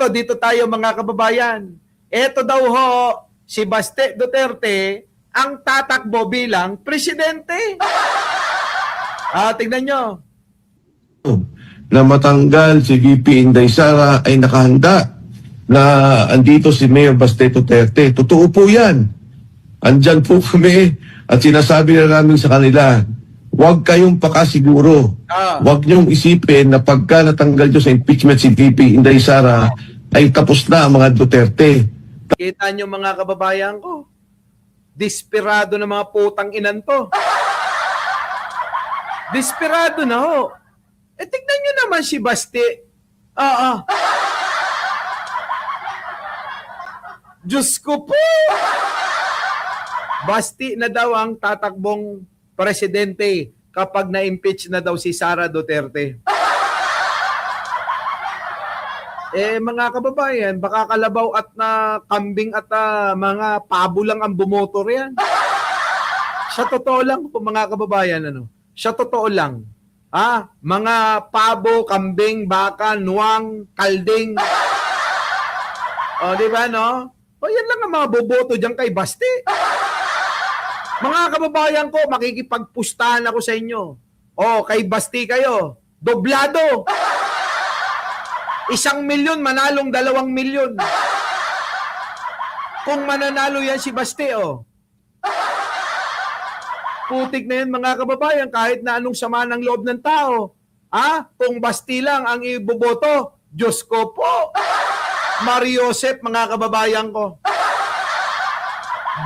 dito tayo mga kababayan. Eto daw ho, si Baste Duterte ang tatakbo bilang presidente. Tingnan nyo. Na matanggal si VP Inday Sara ay nakahanda na andito si Mayor Baste Duterte. Totoo po yan. Andyan po kami at sinasabi na namin sa kanila, huwag kayong pakasiguro. Huwag niyong isipin na pagka natanggal nyo sa impeachment si VP Inday Sara ay tapos na ang mga Duterte. Kita nyo mga kababayan ko. Desperado na mga putang inan to. Desperado na ho. Tignan nyo naman si Baste. Diyos ko po. Basti na daw ang tatakbong presidente kapag na-impeach na daw si Sara Duterte. Mga kababayan, baka kalabaw at na kambing at mga pabo lang ang bumotor yan. Sa totoo lang po mga kababayan, sa totoo lang. Mga pabo, kambing, baka, nuwang, kalding. Di ba, no? Yan lang ang mga boboto dyan kay Baste. Mga kababayan ko, makikipagpustahan ako sa inyo. Kay Basti kayo. Doblado. 1 milyon, manalong 2 milyon. Kung mananalo yan si Basti, putik na yan mga kababayan, kahit na anong sama ng loob ng tao. Kung Basti lang ang iboboto, Diyos ko po. Mariosep, mga kababayan ko.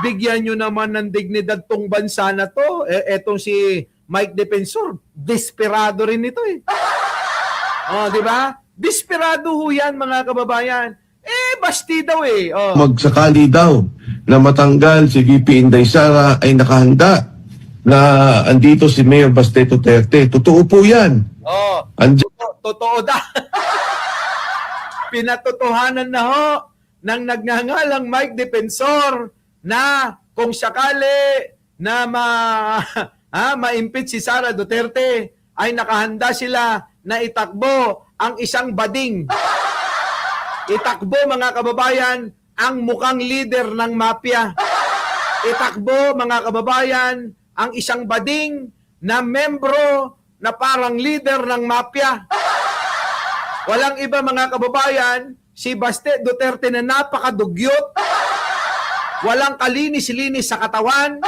Bigyan nyo naman ng dignidad tong bansa na to. Etong si Mike Defensor, desperado rin ito eh. Di ba? Desperado ho yan mga kababayan. Basti daw eh. Magsakali daw na matanggal si VP Inday Sara ay nakahanda na andito si Mayor Baste Duterte. Totoo po yan. Totoo da. Pinatotohanan na ho ng nagngangalang Mike Defensor na kung sakali na ma-impeach si Sara Duterte ay nakahanda sila na itakbo ang isang bading. Itakbo mga kababayan ang mukhang leader ng mafia. Itakbo mga kababayan ang isang bading na membro na parang leader ng mafia. Walang iba mga kababayan, si Baste Duterte na napakadugyot. Walang kalinis-linis sa katawan.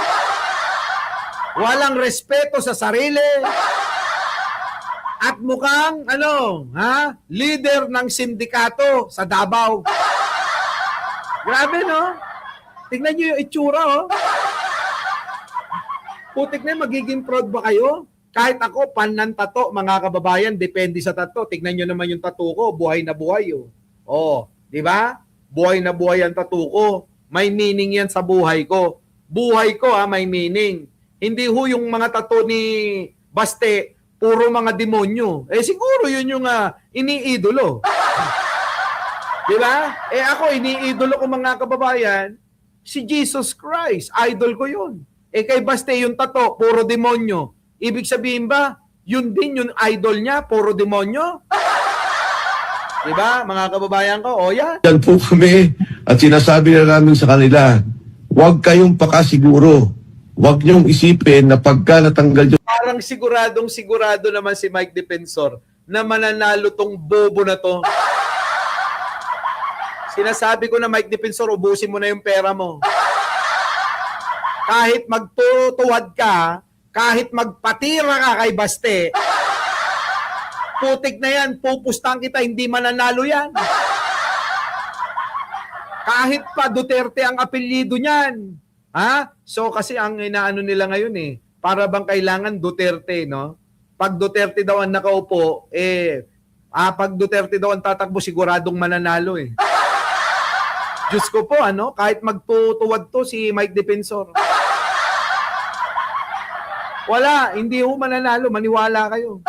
Walang respeto sa sarili. At mukhang, leader ng sindikato sa Davao. Grabe, no? Tingnan nyo yung itsura, Putik na, magiging proud ba kayo? Kahit ako, pan ng tato, mga kababayan, depende sa tato. Tignan nyo naman yung tato ko, buhay na buhay, di ba? Buhay na buhay ang tato ko. May meaning yan sa buhay ko. Buhay ko, may meaning. Hindi ho yung mga tato ni Baste, puro mga demonyo. Siguro yun yung iniidolo. Di ba? Ako, iniidolo ko mga kababayan, si Jesus Christ. Idol ko yun. Kay Baste, yung tato, puro demonyo. Ibig sabihin ba, yun din yung idol niya, puro demonyo? Di ba, mga kababayan ko? Yan. Yan po kami at sinasabi na namin sa kanila, huwag kayong pakasiguro. Huwag niyong isipin na pagka natanggal nyo. Parang sigurado naman si Mike Defensor na mananalo tong bobo na to. Sinasabi ko na Mike Defensor, ubusin mo na yung pera mo. Kahit magtutuwad ka, kahit magpatira ka kay Baste, putik na yan, pupustahan kita, hindi mananalo yan. Kahit pa Duterte ang apelyido niyan. So kasi ang inaano nila ngayon para bang kailangan Duterte, no? Pag Duterte daw ang nakaupo, pag Duterte daw ang tatakbo, siguradong mananalo Diyos ko po, kahit magtutuwad to si Mike Defensor. Wala, hindi ho mananalo, maniwala kayo.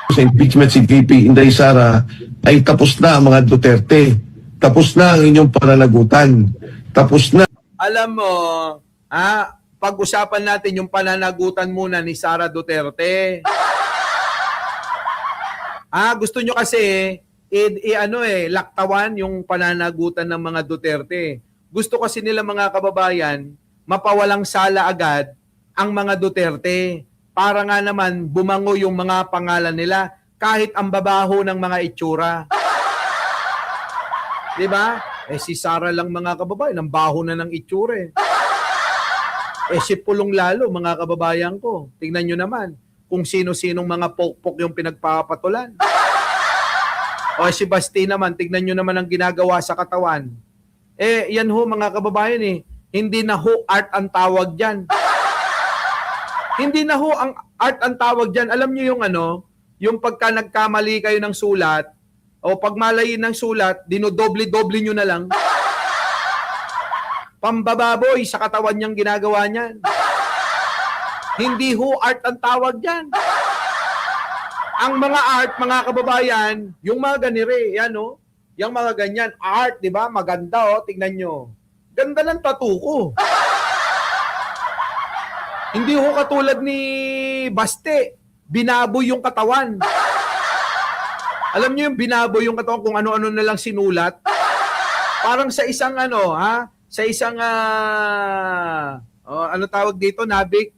Sa impeachment si VP Inday Sara ay tapos na ang mga Duterte. Tapos na ang inyong pananagutan. Tapos na. Alam mo, pag-usapan natin yung pananagutan muna ni Sara Duterte. Gusto nyo kasi laktawan yung pananagutan ng mga Duterte. Gusto kasi nila mga kababayan, mapawalang sala agad ang mga Duterte. Para nga naman bumango yung mga pangalan nila kahit ang babaho ng mga itsura. Di ba? Si Sara lang mga kababayan, ang baho na ng itsura eh. Si Pulong lalo mga kababayan ko. Tingnan nyo naman kung sino-sinong mga pokpok yung pinagpapatulan. Si Basti naman, tignan nyo naman ang ginagawa sa katawan. Yan ho mga kababayan hindi na ho art ang tawag dyan. Hindi na ho ang art ang tawag dyan. Alam nyo yung yung pagka nagkamali kayo ng sulat, o pag malayin ng sulat, dinodoble-doble nyo na lang. Pambababoy sa katawan niyang ginagawa niyan. Hindi ho art ang tawag dyan. Ang mga art, mga kababayan, yung mga ganire, yan yung mga ganyan, art, di ba? Maganda tingnan nyo. Ganda ng tattoo ko. Hindi ho katulad ni Baste, binaboy yung katawan. Alam niyo yung binaboy yung katawan kung ano-ano na lang sinulat? Parang sa isang sa isang ano tawag dito, Nabik?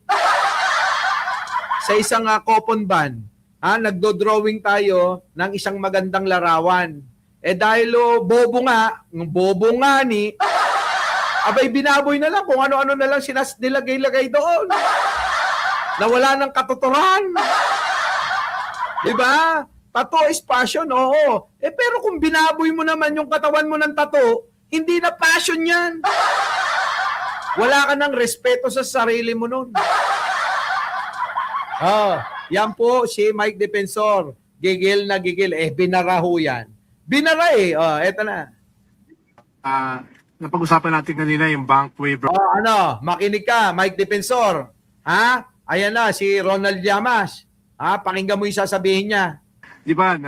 Sa isang coupon ban, nagdo-drawing tayo ng isang magandang larawan. Dahil bobo nga ni, abay binaboy na lang kung ano-ano na lang nilagay-lagay doon. Na wala ng katuturan. Diba? Tattoo is passion, oo. Pero kung binaboy mo naman yung katawan mo ng tattoo, hindi na passion yan. Wala ka ng respeto sa sarili mo nun. Yan po si Mike Defensor. Gigil na gigil. Binara ho yan. Binara eto na. Napag-usapan natin kanina yung bank waiver. Makinig ka, Mike Defensor. Ayan na, si Ronald Llamas. Pakinggan mo yung sasabihin niya. Di ba,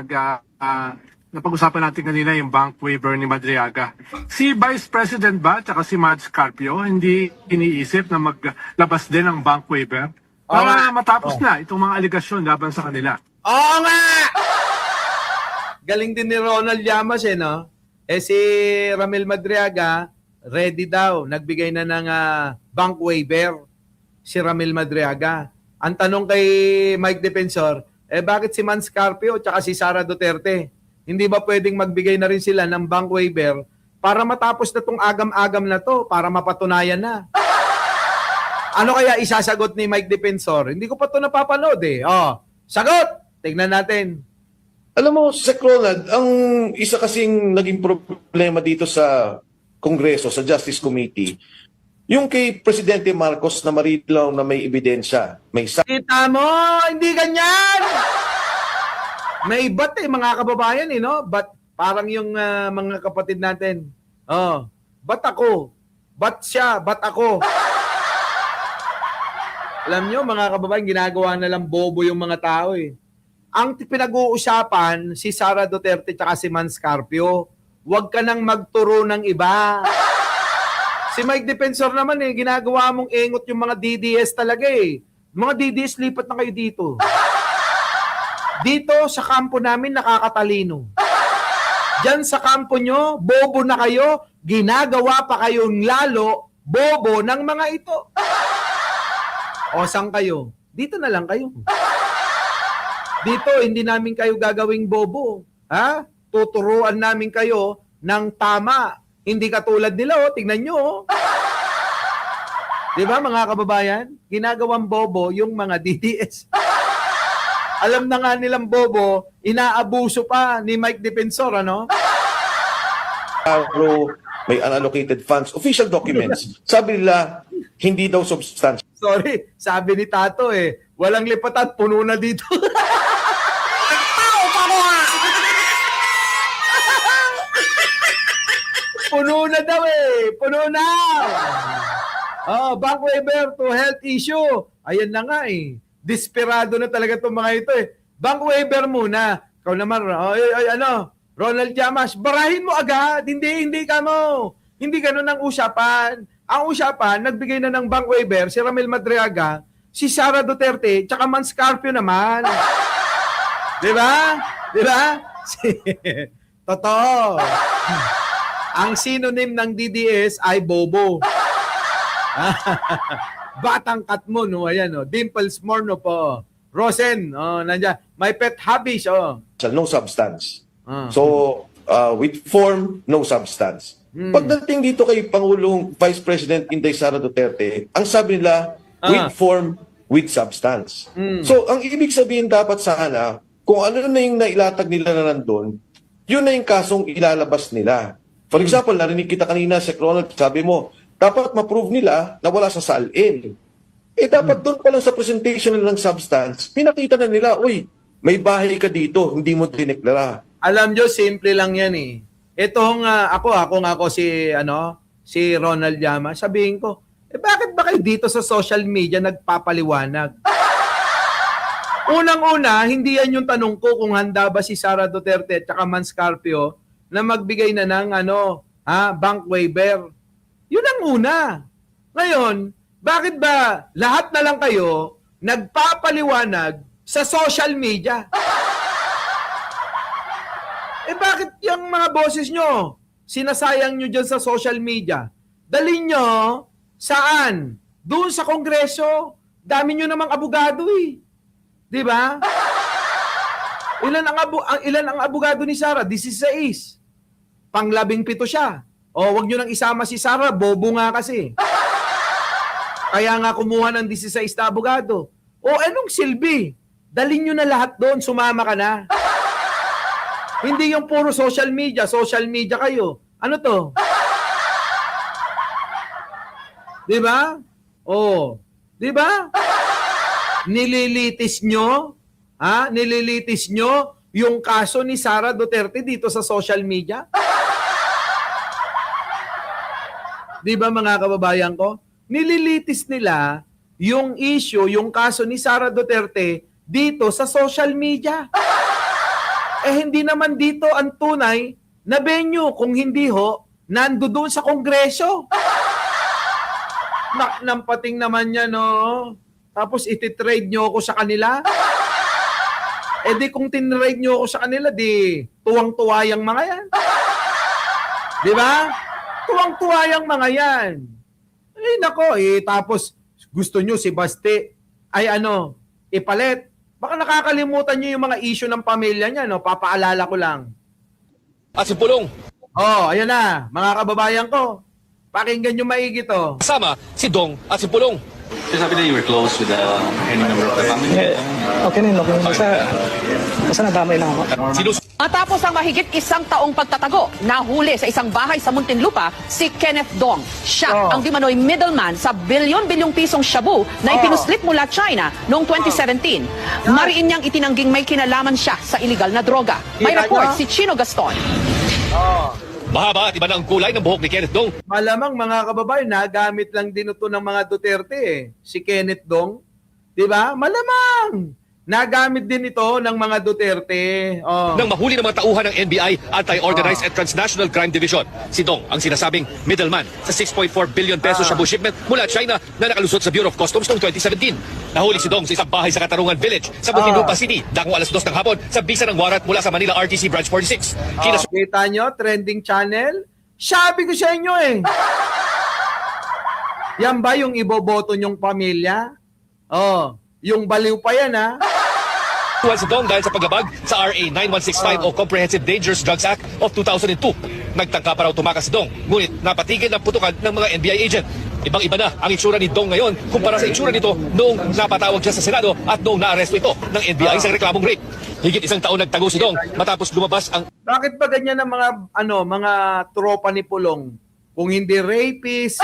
napag-usapan natin kanina yung bank waiver ni Madriaga. Si Vice President ba, tsaka si Mads Carpio, hindi iniisip na maglabas din ng bank waiver? Para matapos na itong mga aligasyon laban sa kanila. Oo nga! Galing din ni Ronald Llamas no? Si Ramil Madriaga, ready daw. Nagbigay na ng bank waiver si Ramil Madriaga. Ang tanong kay Mike Defensor, bakit si Mads Carpio at si Sara Duterte? Hindi ba pwedeng magbigay na rin sila ng bank waiver para matapos na tong agam-agam na to, para mapatunayan na? Ano kaya isasagot ni Mike Defensor? Hindi ko pa to napapanood sagot! Tignan natin. Alam mo, Sec. Ronald, ang isa kasing naging problema dito sa Kongreso, sa Justice Committee, yung kay Presidente Marcos na marilaw na may ebidensya, may Kita mo, hindi ganyan! May iba't mga kababayan no? But parang yung mga kapatid natin. Ba't ako? Ba't siya? Ba't ako? Alam nyo, mga kababayan, ginagawa na lang bobo yung mga tao Ang pinag-uusapan, si Sara Duterte at si Mads Carpio, huwag ka nang magturo ng iba. Si Mike Defensor naman ginagawa mong engot yung mga DDS talaga Mga DDS, lipat na kayo dito. Dito sa kampo namin nakakatalino. Diyan sa kampo nyo, bobo na kayo, ginagawa pa kayong lalo bobo ng mga ito. Saan kayo? Dito na lang kayo. Dito, hindi namin kayo gagawing bobo. Tuturuan namin kayo ng tama. Hindi katulad nila, tingnan nyo. Di ba mga kababayan? Ginagawang bobo yung mga DDS. Alam na nga nilang bobo, inaabuso pa ni Mike Defensor, may unallocated funds, official documents. Sabi nila, hindi daw substantial. Sorry, sabi ni Tato walang lipatan, puno na dito. Puno na daw puno na. Bank waiver to health issue. Ayan na nga Desperado na talaga itong mga ito Bank waiver muna. Ikaw naman, Ronald Llamas, barahin mo agad. Hindi ka mo. Hindi ganun ang usapan. Ang usapan, nagbigay na ng bank waiver si Ramil Madriaga, si Sara Duterte, tsaka Mads Carpio naman. Di ba? Totoo. Ang synonym ng DDS ay bobo. Batang Katmon, no? Ayan, no? Dimples Morno po. Rosen, oh, nandiyan. My pet hobbies, oh. No substance. Ah. So, with form, no substance. Pagdating dito kay Pangulong Vice President Inday Sara Duterte, ang sabi nila, with form, with substance. So, ang ibig sabihin dapat sana, kung ano na yung nailatag nila na nandun, yun na yung kasong ilalabas nila. For example, narinig kita kanina, Sec. Ronald, sabi mo, dapat ma-prove nila na wala sa SALN. Dapat doon pa lang sa presentation ng substance, pinakita na nila, uy, may bahay ka dito, hindi mo dineklara. Alam nyo, simple lang yan eh. Itong ako si Ronald Llama, sabihin ko, bakit ba kayo dito sa social media nagpapaliwanag? Unang-una, hindi yan yung tanong ko kung handa ba si Sara Duterte at saka Mans Carpio na magbigay na ng bank waiver. Yun ang una. Ngayon, bakit ba lahat na lang kayo nagpapaliwanag sa social media? Bakit yung mga boses nyo sinasayang nyo dyan sa social media? Dalhin nyo saan? Doon sa Kongreso. Dami nyo namang abogado eh. Di ba? Ilan ang abogado ni Sara? 16. Pang-17 siya. O, wag nyo nang isama si Sara. Bobo nga kasi. Kaya nga kumuha ng 16 na abogado. O, anong silbi? Dalhin nyo na lahat doon. Sumama ka na. Hindi yung puro social media. Social media kayo. Ano to? Di ba? O, di ba? Nililitis nyo yung kaso ni Sara Duterte dito sa social media? Di ba mga kababayan ko? Nililitis nila yung issue, yung kaso ni Sara Duterte dito sa social media. Hindi naman dito ang tunay na venue. Kung hindi ho, nando doon sa Kongreso. Nampating naman yan, no? Tapos ititrade nyo ako sa kanila. Di kung tinrade nyo ako sa kanila, di tuwang-tuwa yung mga yan. Di ba? Tuwang-tuwa yung mga yan. Nako, tapos gusto nyo si Baste ipalit. Baka nakakalimutan nyo yung mga issue ng pamilya niya, no? Papaalala ko lang. At si Pulong, Ayan na, mga kababayan ko. Pakinggan nyo maigi to. kasama si Dong at si Pulong. So sabi na you were close with any member of the family? Okay na, okay. Basta nadamay na ako. Matapos ang mahigit isang taong pagtatago, nahuli sa isang bahay sa Muntinlupa si Kenneth Dong. Siya ang di manoy middleman sa bilyon-bilyong pisong shabu na ipinuslit mula China noong 2017. Mariin niyang itinangging may kinalaman siya sa illegal na droga. May report si Chino Gaston. Mahaba at iba na ang kulay ng buhok ni Kenneth Dong. Malamang mga kababayan, nagamit lang din ito ng mga Duterte si Kenneth Dong. Di ba? Malamang. Nagamit din ito ng mga Duterte. Nang mahuli ng mga tauhan ng NBI, Anti-Organized and Transnational Crime Division. Si Dong ang sinasabing middleman sa 6.4 billion pesos shabu shipment mula China na nakalusot sa Bureau of Customs noong 2017. Nahuli si Dong sa isang bahay sa Katarungan Village sa Muntinlupa City, dakong alas 2 ng hapon sa bisa ng warat mula sa Manila RTC Branch 46. Kita nyo, trending channel? Sabi ko sa inyo Yan ba yung iboboto nyong pamilya? Yung baliw pa yan Tuwan si Dong dahil sa paglabag sa RA 9165 o Comprehensive Dangerous Drugs Act of 2002. Nagtangka pa raw tumakas si Dong, ngunit napatigil ang putukan ng mga NBI agent. Ibang-iba na ang itsura ni Dong ngayon kumpara sa itsura nito noong napatawag siya sa Senado at noong naaresto ito ng NBI sa reklamong rape. Higit isang taon nagtago si Dong matapos lumabas ang... Bakit ba ganyan ang mga tropa ni Pulong? Kung hindi rapist,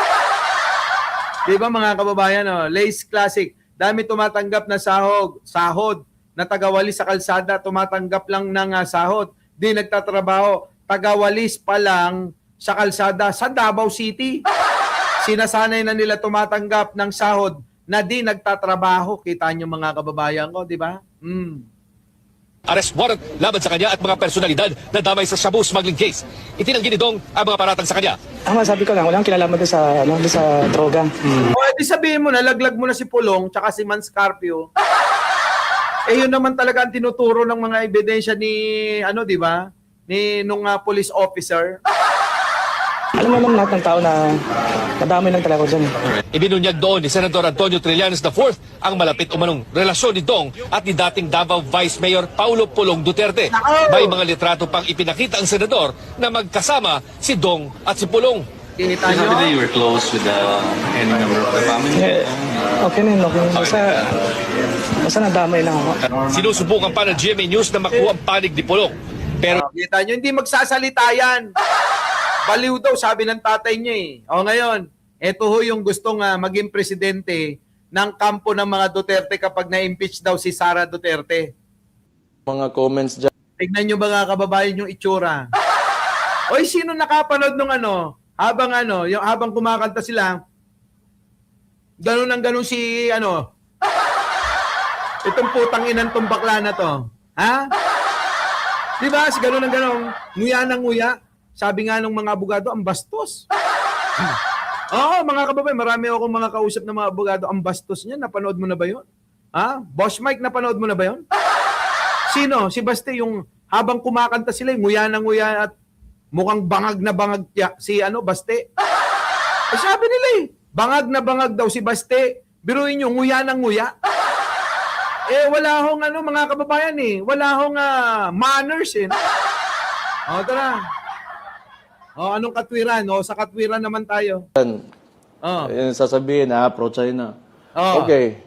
di ba mga kababayan, Lace Classic, dami tumatanggap na sahod na tagawalis sa kalsada, tumatanggap lang ng sahod, di nagtatrabaho, tagawalis pa lang sa kalsada sa Davao City. Sinasanay na nila tumatanggap ng sahod na di nagtatrabaho. Kita niyo mga kababayan ko, di ba? arrest warrant laban sa kanya at mga personalidad na damay sa shabu smuggling case. Itinanggi ni Dong ang mga paratang sa kanya. Ang masabi ko lang, walang kilalaman doon sa droga. O, edi sabihin mo, nalaglag mo na si Pulong tsaka si Mans Carpio. Yun naman talaga ang tinuturo ng mga ebidensya ni, di ba? nung police officer. Alam naman lahat ng tao na madami lang talaga dyan. Ibinunyag doon ni Senador Antonio Trillanes IV ang malapit umanong relasyon ni Dong at ni dating Davao Vice Mayor Paulo Pulong Duterte. May mga litrato pang ipinakita ang senador na magkasama si Dong at si Pulong. Kita Sabi na nyo? you were close with any member of the family. Okay na yun, okay. Basta nadamay lang ako. Sinusubukan pa ng GMA News na makuha ang panig ni Pulong. Pero Kita nyo, hindi magsasalita yan. Baliw daw, sabi ng tatay niya eh. O ngayon, eto ho yung gustong maging presidente ng kampo ng mga Duterte kapag na-impeach daw si Sara Duterte. Mga comments dyan. Tignan nyo mga kababayan yung itsura. Oy, sino nakapanood nung habang kumakanta sila, ganun ang ganun si itong putang inang tong bakla na to. Ha? Di ba? Si ganun ang ganun, nguya ng nguya. Sabi nga ng mga abogado, ang bastos. Oo, mga kababayan, marami akong mga kausap ng mga abogado, ang bastos niya. Napanood mo na ba yun? Ha? Boss Mike, napanood mo na ba yun? Sino? Si Baste, yung habang kumakanta sila, nguya na nguya at mukhang bangag na bangag si Baste. Eh, sabi nila bangag na bangag daw si Baste. Biruin nyo, nguya na nguya. Eh, wala hong mga kababayan wala hong manners O, tara. O, anong katwiran? O, sa katwiran naman tayo. Yung sasabihin, pro-China. Oh. Okay.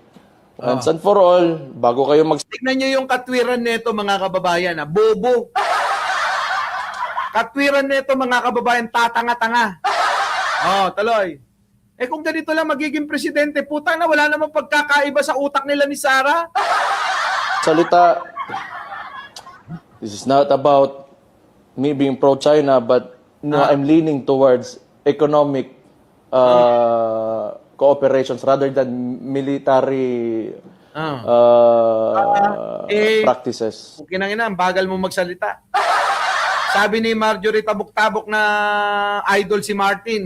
Once and for all, bago kayo Tignan nyo yung katwiran nito mga kababayan. Bobo. Katwiran nito mga kababayan, tatanga-tanga. Tuloy. Eh kung ganito lang magiging presidente, putang na wala namang pagkakaiba sa utak nila ni Sara. salita, this is not about me being pro-China, but I'm leaning towards economic cooperations rather than military practices. Kinangina, ang bagal mo magsalita. Sabi ni Marjorie Tabok-Tabok na idol si Martin.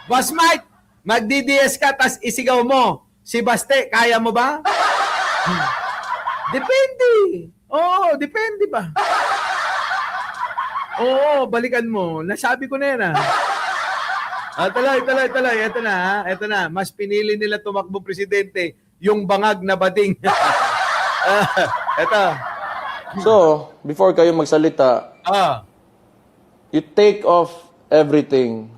Boss Mike, magdi-DS ka tas isigaw mo. Si Baste, kaya mo ba? Depende. Oo, depende ba? Oo, balikan mo. Nasabi ko na yan Tuloy. Ito na. Mas pinili nila tumakbo presidente yung bangag na bading. Ito. So, before kayo magsalita, you take off everything.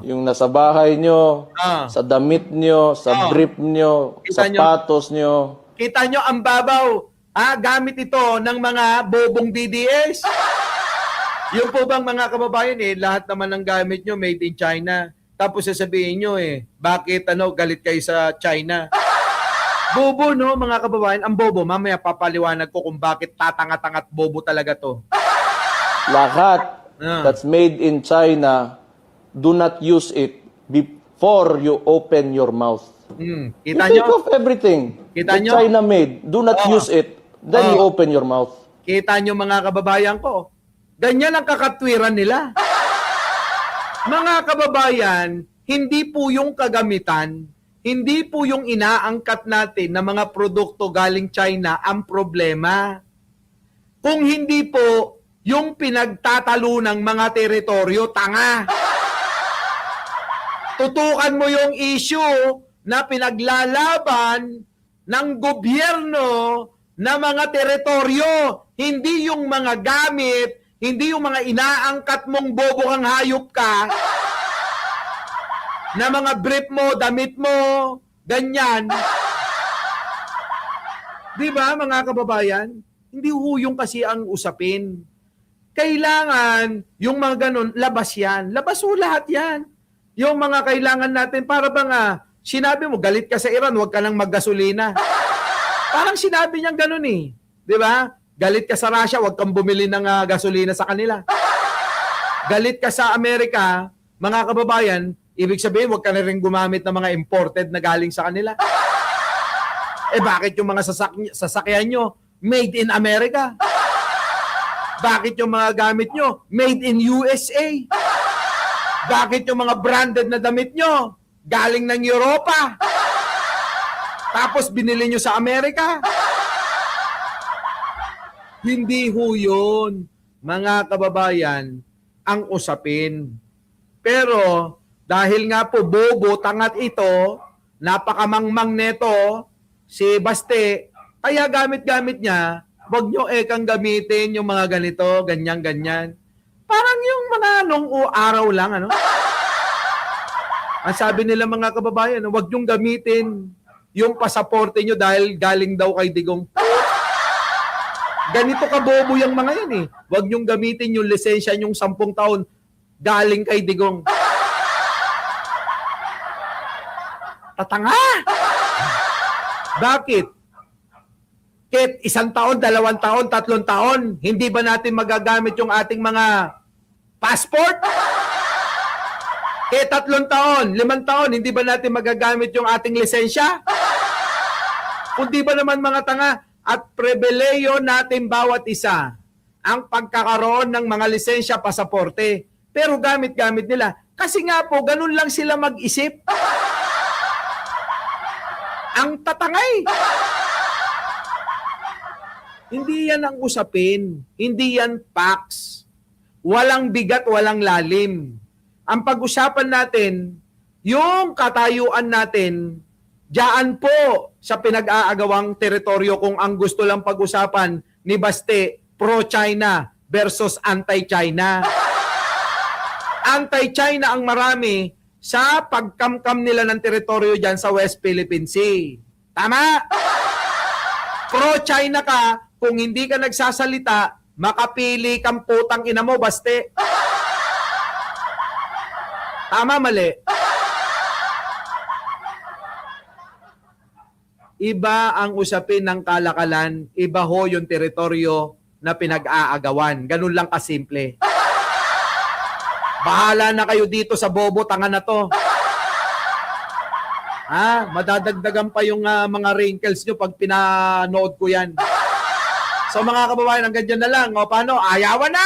Yung nasa bahay nyo, sa damit nyo, sa brief nyo, Kita sapatos nyo. Kita nyo ang babaw. Gamit ito ng mga bobong DDS. Yung po bang mga kababayan lahat naman ng gamit nyo made in China. Tapos sasabihin nyo bakit galit kayo sa China? Bobo no mga kababayan, ang bobo. Mamaya papaliwanag ko kung bakit tatanga-tangat bobo talaga to. Lahat that's made in China, do not use it before you open your mouth. Kita you take nyo? off everything Kita that nyo? China made. Do not use it. Then you open your mouth. Kita nyo mga kababayan ko. Ganyan ang kakatwiran nila. Mga kababayan, hindi po yung kagamitan, hindi po yung inaangkat natin na mga produkto galing China ang problema. Kung hindi po yung pinagtatalo ng mga teritoryo, tanga. Tutukan mo yung issue na pinaglalaban ng gobyerno na mga teritoryo, hindi yung mga gamit, hindi yung mga inaangkat mong bobo kang hayop ka, na mga brief mo, damit mo, ganyan. Di ba mga kababayan? Hindi huyong kasi ang usapin. Kailangan, yung mga ganun, labas yan. Labas mo lahat yan. Yung mga kailangan natin, para bang sinabi mo, galit ka sa Iran, huwag ka nang maggasolina. Parang sinabi niyang ganun Di ba? Galit ka sa Russia, huwag kang bumili ng gasolina sa kanila. Galit ka sa Amerika, mga kababayan, ibig sabihin, huwag ka na rin gumamit ng mga imported na galing sa kanila. Bakit yung mga sasakyan nyo, made in America? Bakit yung mga gamit nyo, made in USA? Bakit yung mga branded na damit nyo, galing ng Europa? Tapos binili nyo sa Amerika? Hindi ho yun, mga kababayan, ang usapin. Pero dahil nga po bobo, tangat ito, napakamangmang neto, si Baste, kaya gamit-gamit niya, wag nyo ekang gamitin yung mga ganito, ganyan-ganyan. Parang yung mga nung araw lang, ano? Ang sabi nila mga kababayan, wag nyong gamitin yung pasaporte nyo dahil galing daw kay Digong. Ganito kabobo yung mga yan eh. Wag nyong gamitin yung lisensya nyong 10 taon galing kay Digong. Tatanga! Bakit? Kahit 1 taon, 2 taon, 3 taon, hindi ba natin magagamit yung ating mga passport? Kahit 3 taon, 5 taon, hindi ba natin magagamit yung ating lisensya? Kundi ba naman mga tanga, at pribileyo natin bawat isa ang pagkakaroon ng mga lisensya, pasaporte. Pero gamit-gamit nila. Kasi nga po, ganun lang sila mag-isip. Ang tatangay. Hindi yan ang usapin. Hindi yan facts. Walang bigat, walang lalim. Ang pag-usapan natin, yung katayuan natin, diyan po sa pinag-aagawang teritoryo kung ang gusto lang pag-usapan ni Baste, pro-China versus anti-China. Anti-China ang marami sa pagkamkam nila ng teritoryo dyan sa West Philippine Sea. Tama? Pro-China ka, kung hindi ka nagsasalita, makapili kang putang ina mo, Baste. Tama, mali? Iba ang usapin ng kalakalan, iba ho yung teritoryo na pinag-aagawan. Ganun lang kasimple. Bahala na kayo dito sa bobo, tanga na to. Madadagdagan pa yung mga wrinkles nyo pag pinanood ko yan. So mga kababayan, hanggang dyan na lang. O paano? Ayawan na!